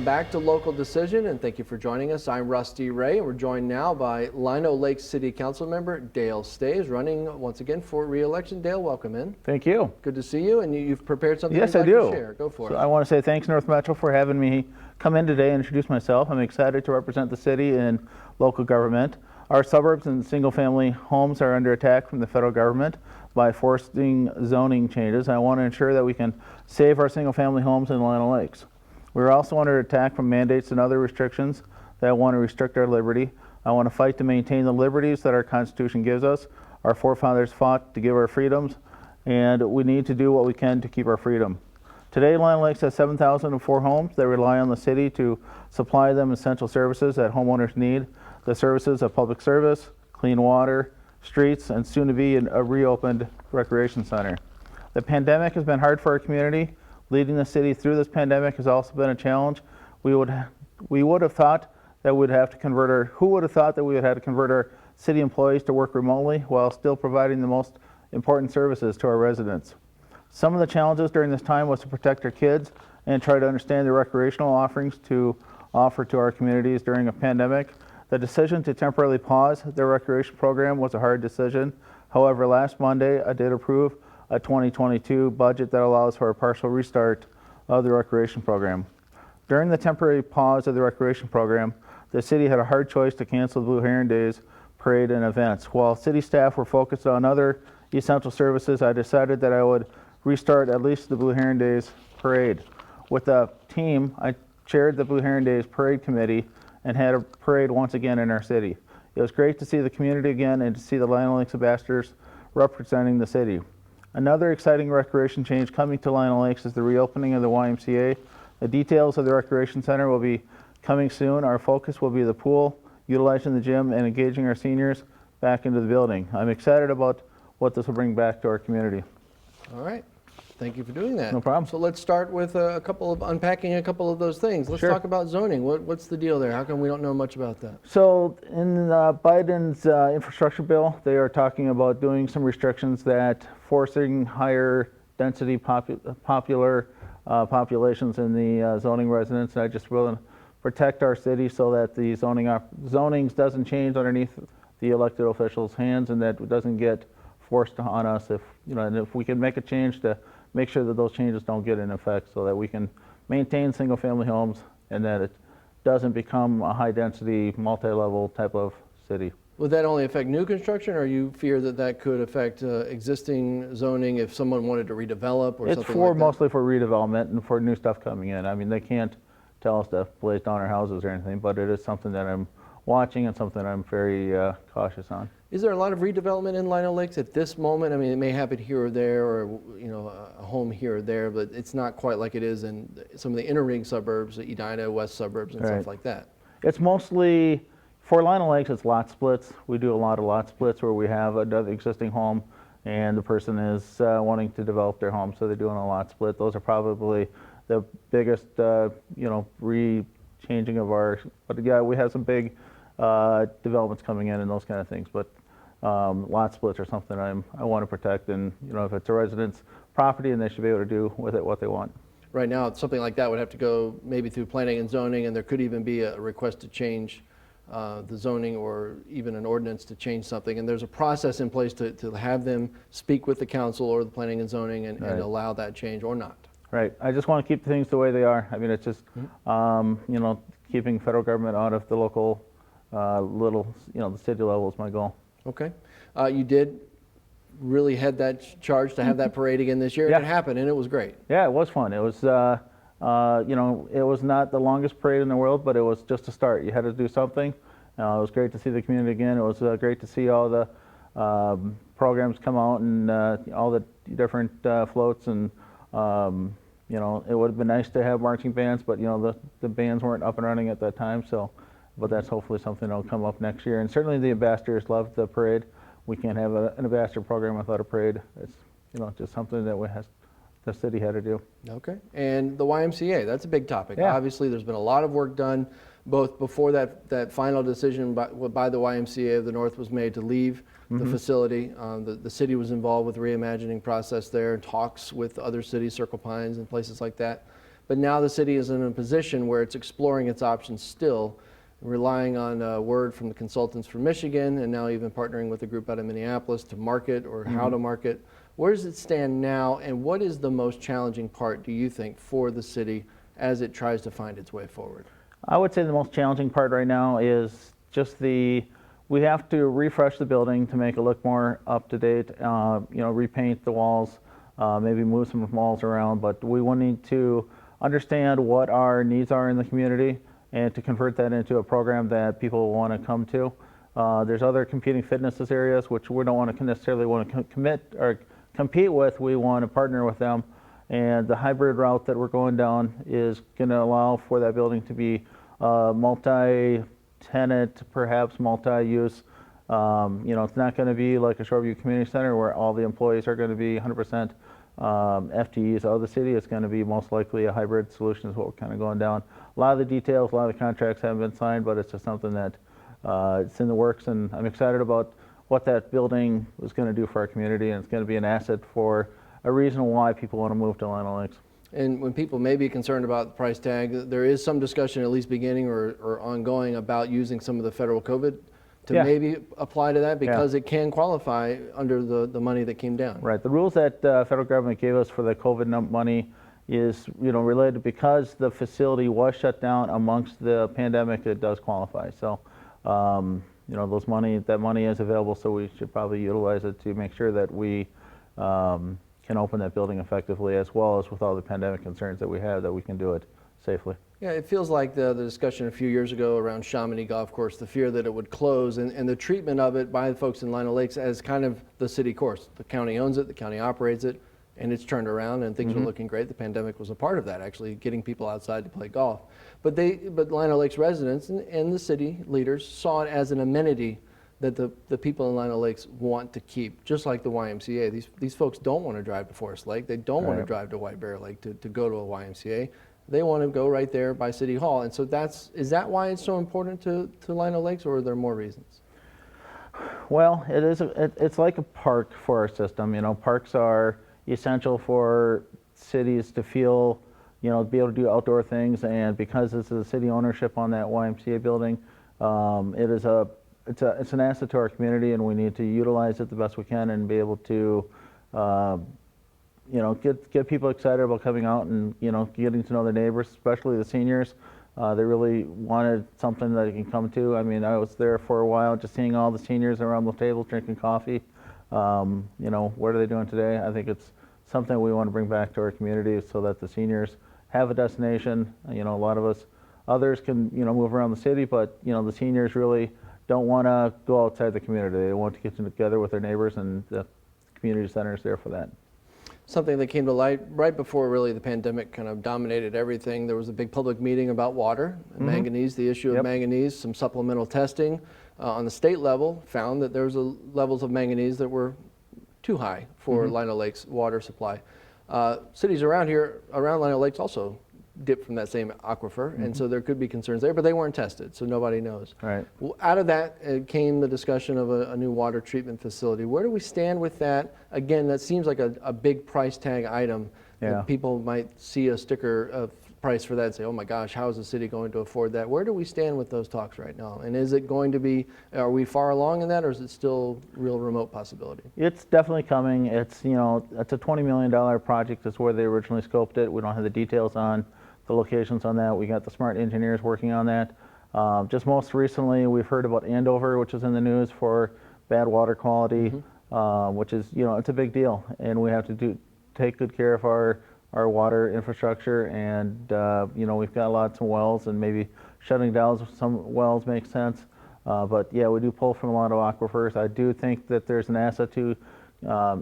back to Local Decision, and thank you for joining us. I'm Rusty Ray, and we're joined now by Lino Lakes City Council member Dale Stoesz, running once again for re-election. Dale, welcome in. Thank you. Good to see you, and you've prepared something Yes, you'd I like do. to share. Go for it. I want to say thanks, North Metro, for having me come in today and introduce myself. I'm excited to represent the city in local government. Our suburbs and single-family homes are under attack from the federal government by forcing zoning changes. I want to ensure that we can save our single-family homes in Lino Lakes. We're also under attack from mandates and other restrictions that want to restrict our liberty. I want to fight to maintain the liberties that our Constitution gives us. Our forefathers fought to give our freedoms, and we need to do what we can to keep our freedom. Today, Lino Lakes has 7,004 homes that rely on the city to supply them essential services that homeowners need. The services of public service, clean water, streets, and soon to be a reopened recreation center. The pandemic has been hard for our community. Leading the city through this pandemic has also been a challenge. We would have thought that we'd have to convert who would have thought that we would have to convert our city employees to work remotely while still providing the most important services to our residents. Some of the challenges during this time was to protect our kids and try to understand the recreational offerings to offer to our communities during a pandemic. The decision to temporarily pause the recreation program was a hard decision. However, last Monday I did approve a 2022 budget that allows for a partial restart of the recreation program. During the temporary pause of the recreation program, the city had a hard choice to cancel the Blue Heron Days parade and events. While city staff were focused on other essential services, I decided that I would restart at least the Blue Heron Days parade. With the team, I chaired the Blue Heron Days parade committee and had a parade once again in our city. It was great to see the community again and to see the Lino Lakes ambassadors representing the city. Another exciting recreation change coming to Lino Lakes is the reopening of the YMCA. The details of the recreation center will be coming soon. Our focus will be the pool, utilizing the gym, and engaging our seniors back into the building. I'm excited about what this will bring back to our community. All right. Thank you for doing that. No problem. So let's start with unpacking a couple of those things. Let's talk about zoning. What's the deal there? How come we don't know much about that? So in Biden's infrastructure bill, they are talking about doing some restrictions that forcing higher density populations in the zoning residents. And I just want to protect our city so that the zonings doesn't change underneath the elected officials' hands and that it doesn't get forced on us. And if we can make a change to make sure that those changes don't get in effect so that we can maintain single-family homes and that it doesn't become a high-density, multi-level type of city. Would that only affect new construction, or you fear that that could affect existing zoning if someone wanted to redevelop or something like that? It's mostly for redevelopment and for new stuff coming in. I mean, they can't tell us to blaze down our houses or anything, but it is something that I'm watching and something I'm very cautious on. Is there a lot of redevelopment in Lino Lakes at this moment? I mean, it may happen here or there, or a home here or there, but it's not quite like it is in some of the inner ring suburbs, the Edina, west suburbs, and stuff like that. It's mostly, for Lino Lakes, it's lot splits. We do a lot of lot splits where we have another existing home and the person is wanting to develop their home, so they're doing a lot split. Those are probably the biggest, re-changing of our, but yeah, we have some big developments coming in and those kind of things, but lot splits are something I want to protect, and if it's a resident's property, and they should be able to do with it what they want. Right now, something like that would have to go maybe through planning and zoning, and there could even be a request to change the zoning or even an ordinance to change something, and there's a process in place to have them speak with the council or the planning and zoning and allow that change or not. Right. I just want to keep things the way they are. I mean, it's just keeping federal government out of the local the city level is my goal. Okay. You did really head that charge to have that parade again this year. Yeah. And it happened, and it was great. Yeah, it was fun. It was, it was not the longest parade in the world, but it was just a start. You had to do something. It was great to see the community again. It was great to see all the programs come out and all the different floats. And, it would have been nice to have marching bands, but, the bands weren't up and running at that time. So, but that's hopefully something that will come up next year. And certainly the ambassadors loved the parade. We can't have an ambassador program without a parade. It's, just something that the city had to do. Okay. And the YMCA, that's a big topic. Yeah. Obviously, there's been a lot of work done, both before that final decision by the YMCA of the North was made to leave the facility. The city was involved with the reimagining process there and talks with other cities, Circle Pines and places like that. But now the city is in a position where it's exploring its options still, relying on word from the consultants from Michigan, and now even partnering with a group out of Minneapolis to market or how to market. Where does it stand now, and what is the most challenging part, do you think, for the city as it tries to find its way forward? I would say the most challenging part right now is just we have to refresh the building to make it look more up to date, repaint the walls, maybe move some walls around, but we will need to understand what our needs are in the community and to convert that into a program that people want to come to. There's other competing fitness areas which we don't want to necessarily want to commit or compete with. We want to partner with them, and the hybrid route that we're going down is going to allow for that building to be multi-tenant, perhaps multi-use. It's not going to be like a Shoreview Community Center where all the employees are going to be 100% FTEs of the city. It's going to be most likely a hybrid solution is what we're kind of going down. A lot of the details, a lot of the contracts haven't been signed, but it's just something that it's in the works, and I'm excited about what that building is going to do for our community, and it's going to be an asset for a reason why people want to move to Lino Lakes. And when people may be concerned about the price tag, there is some discussion, at least beginning or ongoing, about using some of the federal COVID to maybe apply to that, because it can qualify under the money that came down. Right. The rules that federal government gave us for the COVID money is related because the facility was shut down amongst the pandemic. It does qualify. So that money is available. So we should probably utilize it to make sure that we can open that building effectively, as well as with all the pandemic concerns that we have, that we can do it safely. Yeah, it feels like the discussion a few years ago around Chamonix Golf Course, the fear that it would close, and the treatment of it by the folks in Lino Lakes as kind of the city course. The county owns it, the county operates it, and it's turned around and things are looking great. The pandemic was a part of that, actually, getting people outside to play golf. But Lino Lakes residents and the city leaders saw it as an amenity that the people in Lino Lakes want to keep, just like the YMCA. These folks don't want to drive to Forest Lake. They don't want to drive to White Bear Lake to go to a YMCA. They want to go right there by City Hall. And so is that why it's so important to Lino Lakes, or are there more reasons? Well, it's like a park for our system. Parks are essential for cities to feel, be able to do outdoor things. And because this is a city ownership on that YMCA building, it's an asset to our community, and we need to utilize it the best we can and be able to get people excited about coming out and, getting to know their neighbors, especially the seniors. They really wanted something that they can come to. I mean, I was there for a while, just seeing all the seniors around the tables drinking coffee. What are they doing today? I think it's something we want to bring back to our community so that the seniors have a destination. A lot of others can, move around the city, but, the seniors really don't want to go outside the community. They want to get together with their neighbors, and the community center is there for that. Something that came to light right before really the pandemic kind of dominated everything. There was a big public meeting about water, manganese, the issue of manganese. Some supplemental testing on the state level found that there was levels of manganese that were too high for Lino Lake's water supply. Cities around Lino Lakes also dip from that same aquifer, and so there could be concerns there, but they weren't tested, so nobody knows. Right. Well, out of that came the discussion of a new water treatment facility. Where do we stand with that? Again, that seems like a big price tag item. Yeah. People might see a sticker of price for that and say, oh my gosh, how is the city going to afford that? Where do we stand with those talks right now? And is it going to be, are we far along in that, or is it still a real remote possibility? It's definitely coming. It's, it's a $20 million project. That's where they originally scoped it. We don't have the details on the locations on that. We got the smart engineers working on that. Just most recently, we've heard about Andover, which is in the news for bad water quality, which is, it's a big deal, and we have to take good care of our water infrastructure. And we've got lots of wells, and maybe shutting down some wells makes sense. But yeah, we do pull from a lot of aquifers. I do think that there's an asset to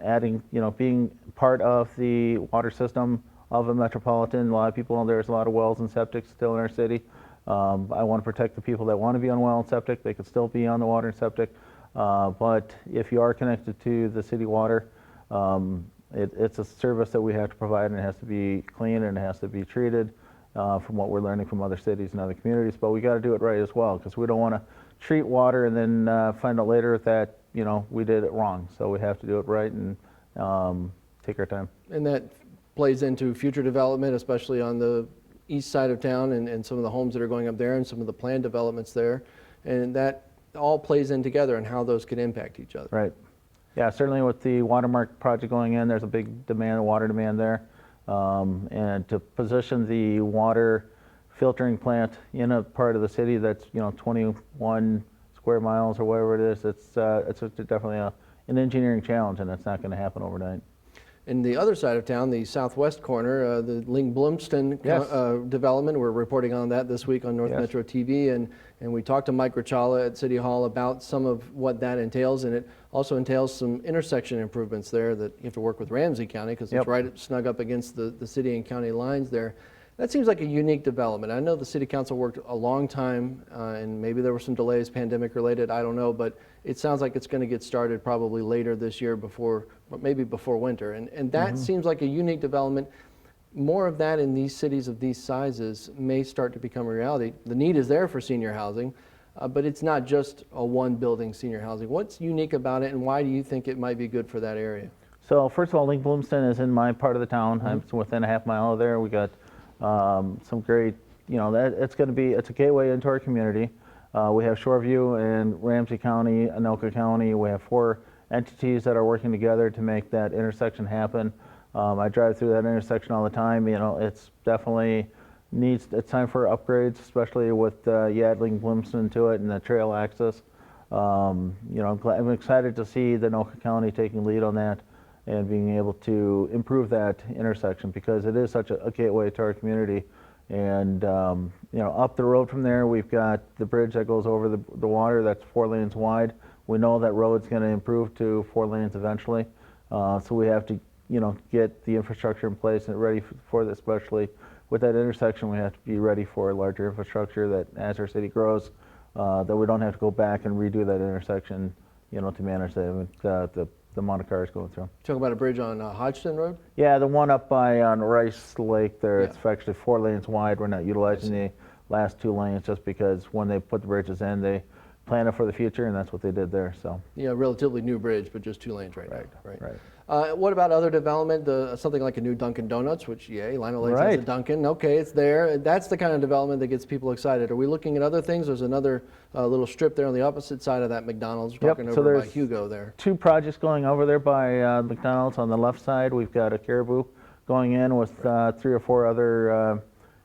adding, being part of the water system of a metropolitan. A lot of people know there's a lot of wells and septic still in our city. I want to protect the people that want to be on well and septic. They could still be on the water and septic. But if you are connected to the city water, it's a service that we have to provide, and it has to be clean and it has to be treated from what we're learning from other cities and other communities. But we got to do it right as well, because we don't want to treat water and then find out later that we did it wrong. So we have to do it right and take our time. And that plays into future development, especially on the east side of town and some of the homes that are going up there and some of the planned developments there. And that all plays in together and how those could impact each other. Right. Yeah, certainly with the watermark project going in, there's a big demand, water demand there. And to position the water filtering plant in a part of the city that's 21 square miles or whatever it is, it's definitely an engineering challenge, and it's not going to happen overnight. In the other side of town, the southwest corner, the Ling Bloomston Yes. development, we're reporting on that this week on North Yes. Metro TV, and we talked to Mike Ricciala at City Hall about some of what that entails, and it also entails some intersection improvements there that you have to work with Ramsey County because Yep. it's right snug up against the city and county lines there. That seems like a unique development. I know the City Council worked a long time, and maybe there were some delays, pandemic related, I don't know, but it sounds like it's going to get started probably later this year, maybe before winter. And that seems like a unique development. More of that in these cities of these sizes may start to become a reality. The need is there for senior housing, but it's not just a one building senior housing. What's unique about it, and why do you think it might be good for that area? So first of all, Ling Bloomston is in my part of the town. I'm within a half mile of there. We got some great, it's a gateway into our community. We have Shoreview and Ramsey County, Ymca County. We have 4 entities that are working together to make that intersection happen. I drive through that intersection all the time. It's definitely it's time for upgrades, especially with adding Bloomston to it and the trail access. I'm excited to see the Ymca County taking lead on that and being able to improve that intersection because it is such a gateway to our community. And up the road from there, we've got the bridge that goes over the water that's 4 lanes wide. We know that road's going to improve to 4 lanes eventually. So we have to, get the infrastructure in place and ready for this, especially with that intersection. We have to be ready for larger infrastructure that as our city grows, that we don't have to go back and redo that intersection, to manage the amount of cars going through. Talking about a bridge on Hodgson Road? Yeah, the one up on Rice Lake there, Yeah. it's actually 4 lanes wide. We're not utilizing the last 2 lanes just because when they put the bridges in, they plan it for the future, and that's what they did there. So. Yeah, relatively new bridge, but just 2 lanes right now. Right. What about other development? Something like a new Dunkin' Donuts, which, yay, Lino Lakes has a Right. Dunkin'. Okay, it's there. That's the kind of development that gets people excited. Are we looking at other things? There's another little strip there on the opposite side of that McDonald's. We're talking so over by there's Hugo there. 2 projects going over there by McDonald's. On the left side, we've got a Caribou going in with 3 or 4 other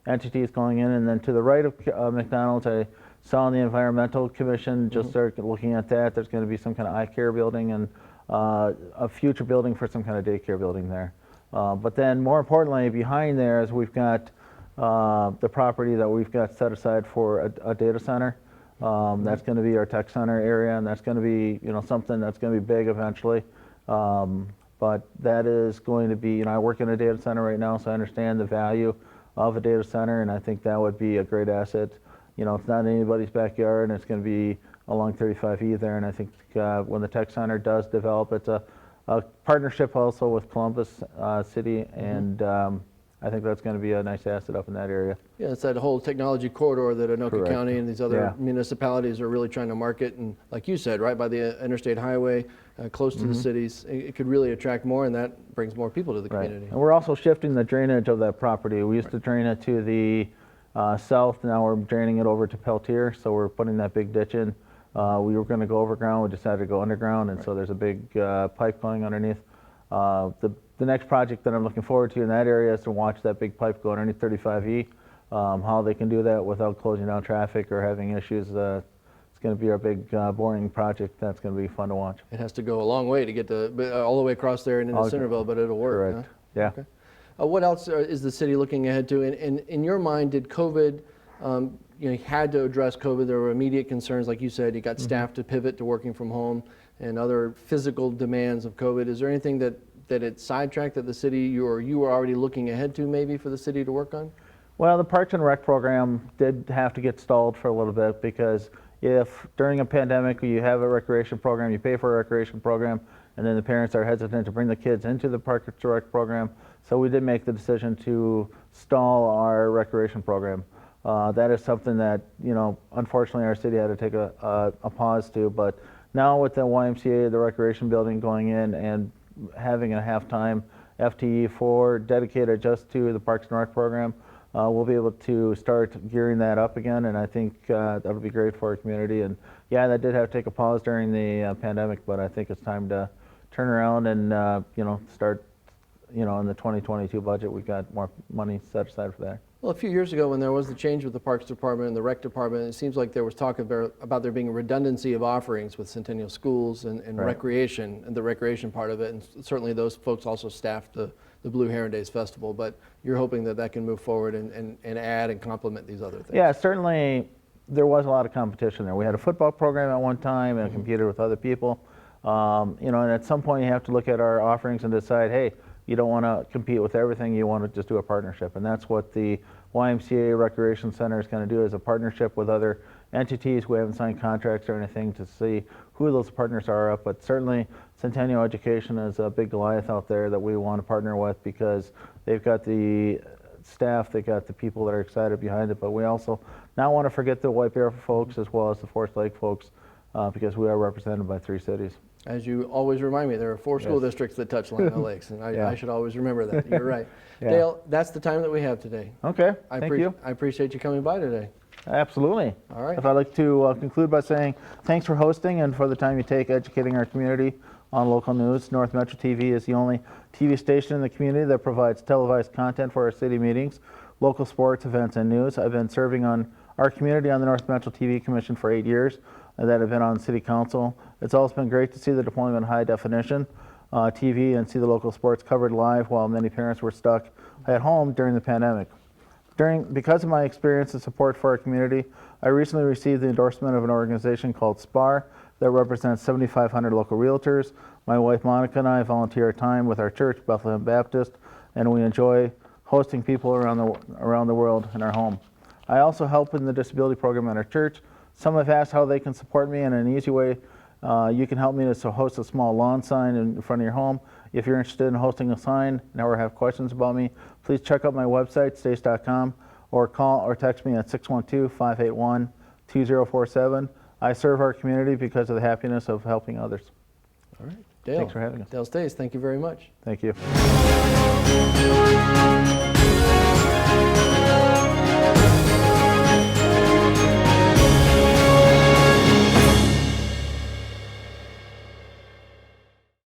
entities going in. And then to the right of McDonald's, I saw on the Environmental Commission, just started looking at that. There's going to be some kind of eye care building and a future building for some kind of daycare building there. But then more importantly, behind there is we've got the property that we've got set aside for a data center. That's going to be our tech center area, and that's going to be something that's going to be big eventually. But that is going to be, I work in a data center right now, so I understand the value of a data center, and I think that would be a great asset. It's not in anybody's backyard, and it's going to be along 35E there, and I think when the tech center does develop, it's a partnership also with Columbus City, and I think that's going to be a nice asset up in that area. Yeah, it's that whole technology corridor that Ymca Correct. County and these other municipalities are really trying to market. And like you said, right by the interstate highway, close to the cities, it could really attract more, and that brings more people to the community. And we're also shifting the drainage of that property. We used to drain it to the south, now we're draining it over to Peltier, so we're putting that big ditch in. We were going to go overground, we decided to go underground, and so there's a big pipe going underneath. The next project that I'm looking forward to in that area is to watch that big pipe go underneath 35E. How they can do that without closing down traffic or having issues. It's going to be our big boring project. That's going to be fun to watch. It has to go a long way to get all the way across there and into Centerville, but it'll work. Correct. Huh? Yeah. Okay. What else is the city looking ahead to? And in your mind, did COVID, you had to address COVID. There were immediate concerns, like you said. You got staff to pivot to working from home and other physical demands of COVID. Is there anything that it sidetracked that the city you were already looking ahead to maybe for the city to work on? Well, the Parks and Rec program did have to get stalled for a little bit because if during a pandemic you have a recreation program, you pay for a recreation program, and then the parents are hesitant to bring the kids into the Parks and Rec program, so we did make the decision to stall our recreation program. That is something that, unfortunately our city had to take a pause to, but now with the YMCA, the recreation building going in and having a half-time FTE for dedicated just to the Parks and Rec program. We'll be able to start gearing that up again, and I think that'll be great for our community. And yeah, that did have to take a pause during the pandemic, but I think it's time to turn around and start. In the 2022 budget, we've got more money set aside for that. Well, a few years ago when there was the change with the Parks Department and the Rec Department, it seems like there was talk about there being a redundancy of offerings with Centennial Schools and Right. recreation, and the recreation part of it, and certainly those folks also staffed the Blue Heron Days Festival, but you're hoping that can move forward and add and complement these other things. Yeah, certainly there was a lot of competition there. We had a football program at one time and competed with other people. And at some point you have to look at our offerings and decide, hey, you don't want to compete with everything, you want to just do a partnership. And that's what the YMCA Recreation Center is going to do, is a partnership with other entities. We haven't signed contracts or anything to see who those partners are, but certainly Centennial Education is a big Goliath out there that we want to partner with, because they've got the staff, they've got the people that are excited behind it, but we also not want to forget the White Bear folks as well as the Forest Lake folks, because we are represented by 3 cities. As you always remind me, there are 4 school districts that touch Lino Lakes, and Yeah. I should always remember that. You're right. Yeah. Dale, that's the time that we have today. Okay, thank you. I appreciate you coming by today. Absolutely. All right. If I'd like to conclude by saying thanks for hosting and for the time you take educating our community on local news. North Metro TV is the only TV station in the community that provides televised content for our city meetings, local sports, events, and news. I've been serving on our community on the North Metro TV Commission for 8 years, and that I've been on City Council. It's also been great to see the deployment of high definition TV and see the local sports covered live while many parents were stuck at home during the pandemic. Because of my experience and support for our community, I recently received the endorsement of an organization called SPAR that represents 7,500 local realtors. My wife Monica and I volunteer our time with our church, Bethlehem Baptist, and we enjoy hosting people around the world in our home. I also help in the disability program at our church. Some have asked how they can support me in an easy way. You can help me to host a small lawn sign in front of your home. If you're interested in hosting a sign and or have questions about me, please check out my website, stoesz.com, or call or text me at 612-581-2047. I serve our community because of the happiness of helping others. All right. Dale. Thanks for having us. Dale Stoesz, thank you very much. Thank you.